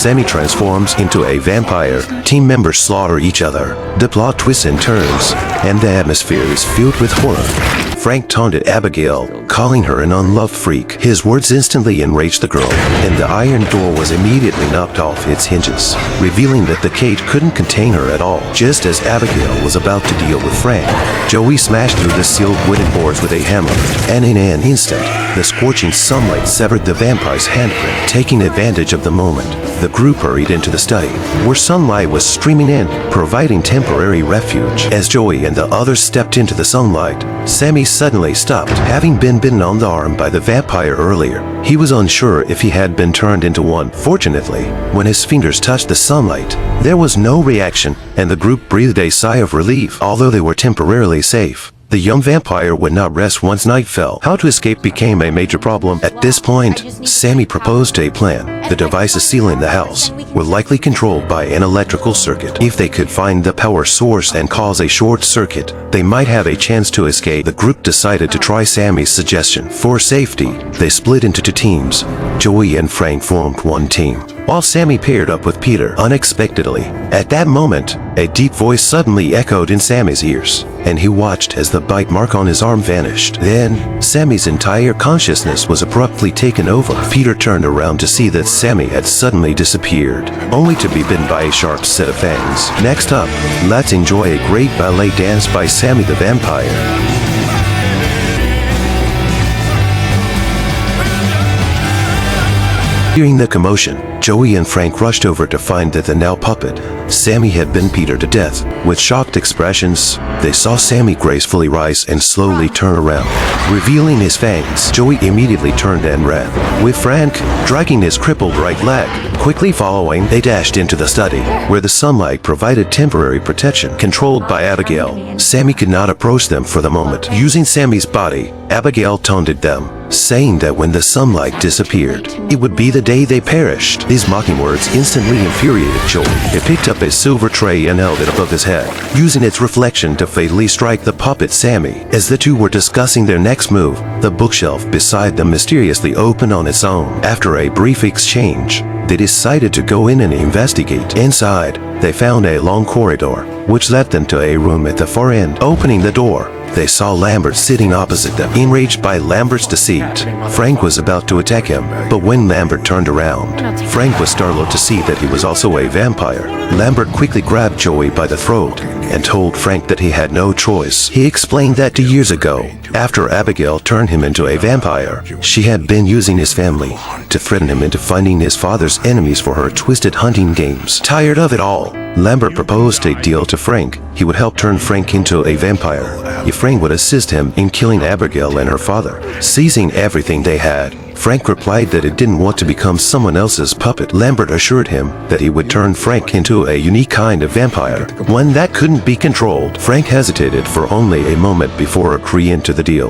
Sammy transforms into a vampire, team members slaughter each other. The plot twists and turns, and the atmosphere is filled with horror. Frank taunted Abigail, calling her an unloved freak. His words instantly enraged the girl, and the iron door was immediately knocked off its hinges, revealing that the cage couldn't contain her at all. Just as Abigail was about to deal with Frank, Joey smashed through the sealed wooden boards with a hammer, and in an instant, the scorching sunlight severed the vampire's handprint. Taking advantage of the moment, the group hurried into the study, where sunlight was streaming in, providing temporary refuge. As Joey and the others stepped into the sunlight, Sammy suddenly stopped. Having been bitten on the arm by the vampire earlier, he was unsure if he had been turned into one. Fortunately, when his fingers touched the sunlight, there was no reaction, and the group breathed a sigh of relief. Although they were temporarily safe, the young vampire would not rest once night fell. How to escape became a major problem. At this point, Sammy proposed a plan. The devices sealing the house were likely controlled by an electrical circuit. If they could find the power source and cause a short circuit, they might have a chance to escape. The group decided to try Sammy's suggestion. For safety, they split into two teams. Joey and Frank formed one team, while Sammy paired up with Peter. Unexpectedly, at that moment, a deep voice suddenly echoed in Sammy's ears, and he watched as the bite mark on his arm vanished. Then, Sammy's entire consciousness was abruptly taken over. Peter turned around to see that Sammy had suddenly disappeared, only to be bitten by a sharp set of fangs. Next up, let's enjoy a great ballet dance by Sammy the Vampire. Hearing the commotion, Joey and Frank rushed over to find that the now puppet, Sammy, had been Peter to death. With shocked expressions, they saw Sammy gracefully rise and slowly turn around, revealing his fangs. Joey immediately turned and ran, with Frank dragging his crippled right leg. Quickly following, they dashed into the study, where the sunlight provided temporary protection. Controlled by Abigail, Sammy could not approach them for the moment. Using Sammy's body, Abigail taunted them, saying that when the sunlight disappeared, it would be the day they perished. These mocking words instantly infuriated Joey. He picked up a silver tray and held it above his head, using its reflection to fatally strike the puppet Sammy. As the two were discussing their next move, the bookshelf beside them mysteriously opened on its own. After a brief exchange, they decided to go in and investigate. Inside, they found a long corridor, which led them to a room at the far end. Opening the door, they saw Lambert sitting opposite them. Enraged by Lambert's deceit, Frank was about to attack him, but when Lambert turned around, Frank was startled to see that he was also a vampire. Lambert quickly grabbed Joey by the throat and told Frank that he had no choice. He explained that 2 years ago, after Abigail turned him into a vampire, she had been using his family to threaten him into finding his father's enemies for her twisted hunting games. Tired of it all, Lambert proposed a deal to Frank. He would help turn Frank into a vampire if Frank would assist him in killing Abigail and her father. Seizing everything they had, Frank replied that he didn't want to become someone else's puppet. Lambert assured him that he would turn Frank into a unique kind of vampire, one that couldn't be controlled. Frank hesitated for only a moment before agreeing to the deal.